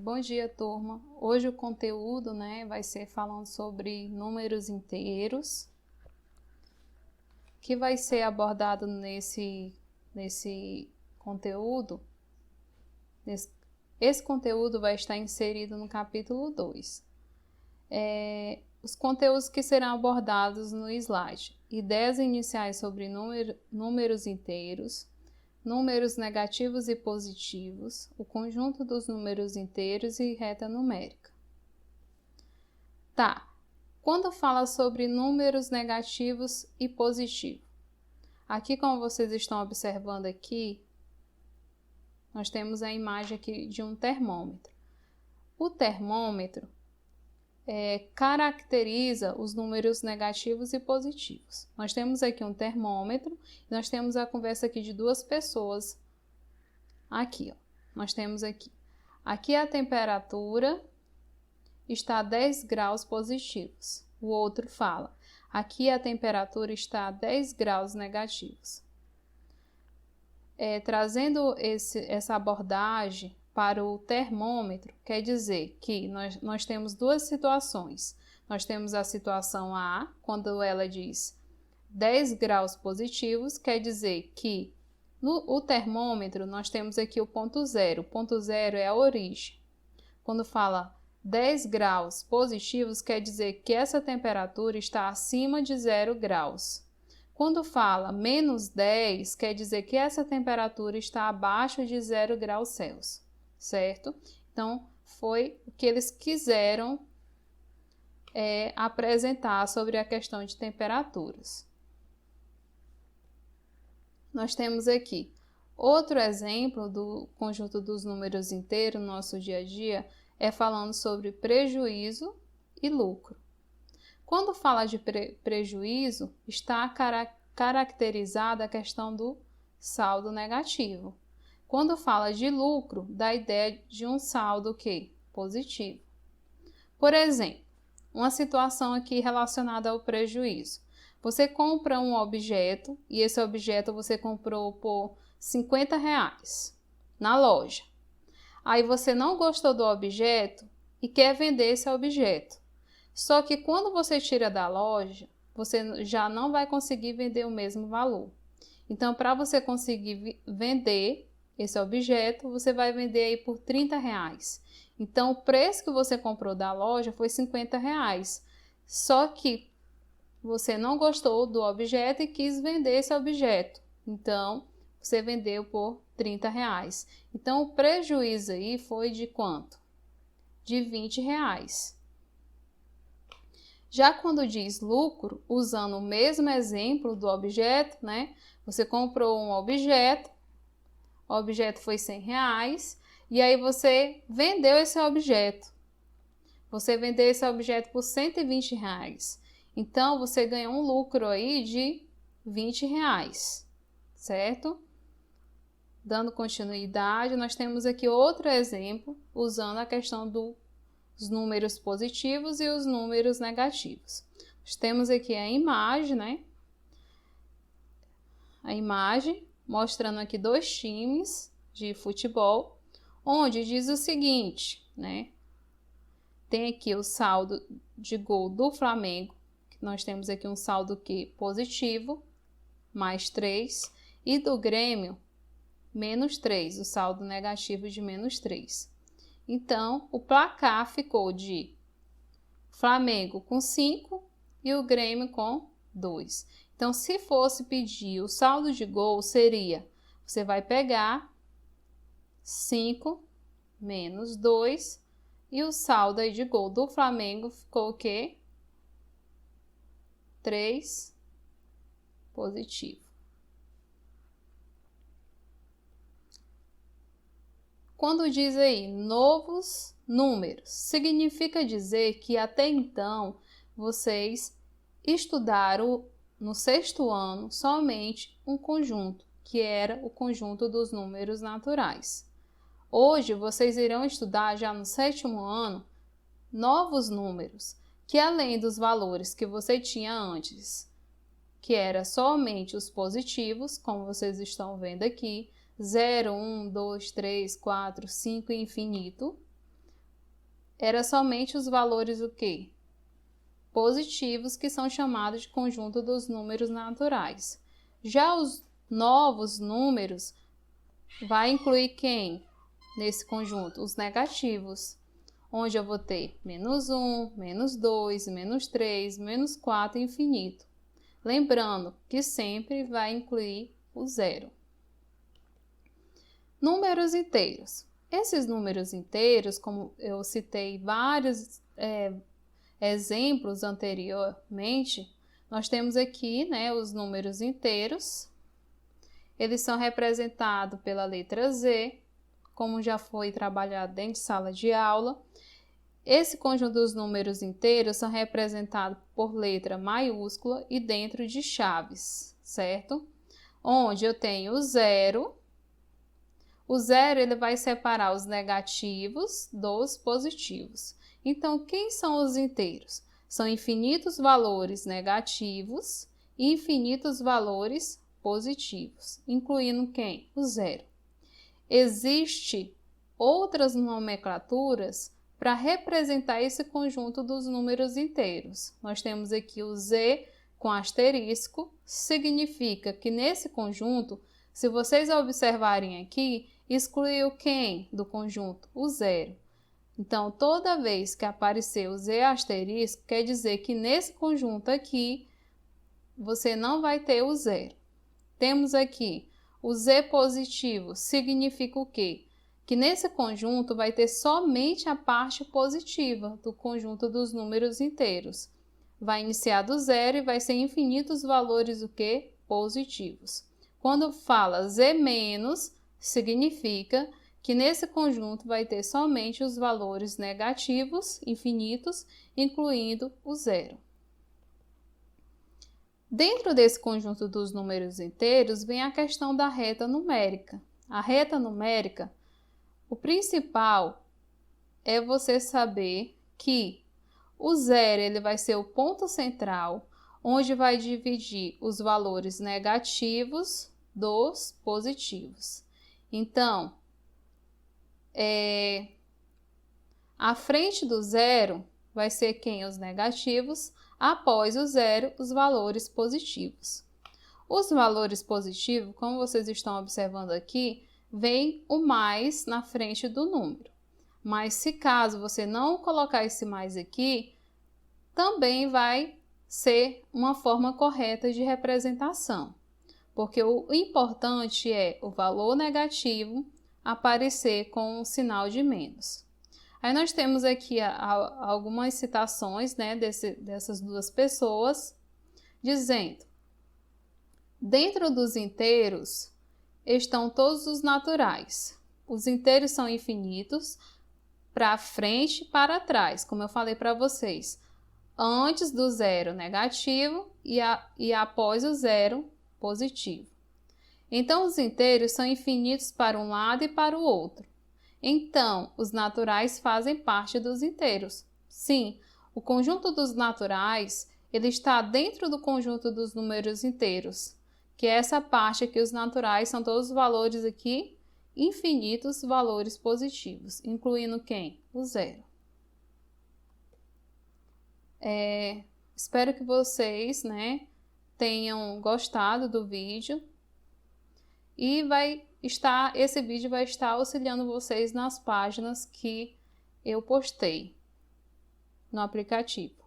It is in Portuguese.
Bom dia, turma. Hoje o conteúdo, vai ser falando sobre números inteiros, que vai ser abordado nesse conteúdo. Esse conteúdo vai estar inserido no capítulo 2. Os conteúdos que serão abordados no slide: ideias iniciais sobre números inteiros, números negativos e positivos, o conjunto dos números inteiros e reta numérica. Quando fala sobre números negativos e positivos, aqui, como vocês estão observando aqui, nós temos a imagem aqui de um termômetro. O termômetro caracteriza os números negativos e positivos. Nós temos aqui um termômetro, nós temos a conversa aqui de duas pessoas. Aqui, nós temos aqui a temperatura está a 10 graus positivos. O outro fala, aqui a temperatura está a 10 graus negativos. Trazendo essa abordagem para o termômetro, quer dizer que nós temos duas situações. Nós temos a situação A, quando ela diz 10 graus positivos, quer dizer que no termômetro nós temos aqui o ponto zero. O ponto zero é a origem. Quando fala 10 graus positivos, quer dizer que essa temperatura está acima de 0 graus. Quando fala menos 10, quer dizer que essa temperatura está abaixo de 0 graus Celsius. Certo? Então, foi o que eles quiseram apresentar sobre a questão de temperaturas. Nós temos aqui outro exemplo do conjunto dos números inteiros no nosso dia a dia, falando sobre prejuízo e lucro. Quando fala de prejuízo, está caracterizada a questão do saldo negativo. Quando fala de lucro, dá a ideia de um saldo positivo. Por exemplo, uma situação aqui relacionada ao prejuízo. Você compra um objeto e esse objeto você comprou por R$50 na loja. Aí você não gostou do objeto e quer vender esse objeto. Só que quando você tira da loja, você já não vai conseguir vender o mesmo valor. Então, para você conseguir vender esse objeto, você vai vender aí por R$30. Então, o preço que você comprou da loja foi R$50. Só que você não gostou do objeto e quis vender esse objeto. Então, você vendeu por R$30. Então, o prejuízo aí foi de quanto? De R$20. Já quando diz lucro, usando o mesmo exemplo do objeto, Você comprou um objeto, o objeto foi R$100 e aí você vendeu esse objeto. Você vendeu esse objeto por R$120. Então, você ganhou um lucro aí de R$20, certo? Dando continuidade, nós temos aqui outro exemplo, usando a questão dos números positivos e os números negativos. Nós temos aqui a imagem, A imagem mostrando aqui dois times de futebol, onde diz o seguinte, Tem aqui o saldo de gol do Flamengo, nós temos aqui um saldo positivo, mais 3, e do Grêmio, menos 3, o saldo negativo de menos 3. Então, o placar ficou de Flamengo com 5 e o Grêmio com 2. Então, se fosse pedir o saldo de gol, seria, você vai pegar 5 menos 2 e o saldo aí de gol do Flamengo ficou o quê? 3 positivo. Quando diz aí novos números, significa dizer que até então vocês estudaram no 6º ano somente um conjunto, que era o conjunto dos números naturais. Hoje vocês irão estudar já no 7º ano novos números, que além dos valores que você tinha antes, que era somente os positivos, como vocês estão vendo aqui, 0, 1, 2, 3, 4, 5 e infinito. era somente os valores o quê? Positivos, que são chamados de conjunto dos números naturais. Já os novos números vai incluir quem nesse conjunto? Os negativos, onde eu vou ter -1, -2, -3, -4 e infinito. Lembrando que sempre vai incluir o zero. Números inteiros. Esses números inteiros, como eu citei vários exemplos anteriormente, nós temos aqui, né, os números inteiros. Eles são representados pela letra Z, como já foi trabalhado dentro de sala de aula. Esse conjunto dos números inteiros são representados por letra maiúscula e dentro de chaves, certo? Onde eu tenho o zero. O zero ele vai separar os negativos dos positivos. Então, quem são os inteiros? São infinitos valores negativos e infinitos valores positivos, incluindo quem? O zero. Existem outras nomenclaturas para representar esse conjunto dos números inteiros. Nós temos aqui o Z com asterisco, significa que nesse conjunto, se vocês observarem aqui, excluiu quem do conjunto? O zero. Então, toda vez que aparecer o Z asterisco, quer dizer que nesse conjunto aqui, você não vai ter o zero. Temos aqui o Z positivo, significa o quê? Que nesse conjunto vai ter somente a parte positiva do conjunto dos números inteiros. Vai iniciar do zero e vai ser infinitos valores o quê? Positivos. Quando fala Z menos, significa que nesse conjunto vai ter somente os valores negativos, infinitos, incluindo o zero. Dentro desse conjunto dos números inteiros vem a questão da reta numérica. A reta numérica, o principal é você saber que o zero ele vai ser o ponto central, onde vai dividir os valores negativos dos positivos. Então, à frente do zero vai ser quem? Os negativos. Após o zero, os valores positivos. Os valores positivos, como vocês estão observando aqui, vem o mais na frente do número. Mas se caso você não colocar esse mais aqui, também vai ser uma forma correta de representação. Porque o importante é o valor negativo aparecer com um sinal de menos. Aí nós temos aqui algumas citações, né, dessas duas pessoas, dizendo: dentro dos inteiros estão todos os naturais. Os inteiros são infinitos para frente e para trás, como eu falei para vocês. Antes do zero negativo e após o zero positivo. Então, os inteiros são infinitos para um lado e para o outro. Então, os naturais fazem parte dos inteiros. Sim, o conjunto dos naturais ele está dentro do conjunto dos números inteiros, que é essa parte aqui, os naturais, são todos os valores aqui, infinitos valores positivos, incluindo quem? O zero. Espero que vocês, né, tenham gostado do vídeo e esse vídeo vai estar auxiliando vocês nas páginas que eu postei no aplicativo.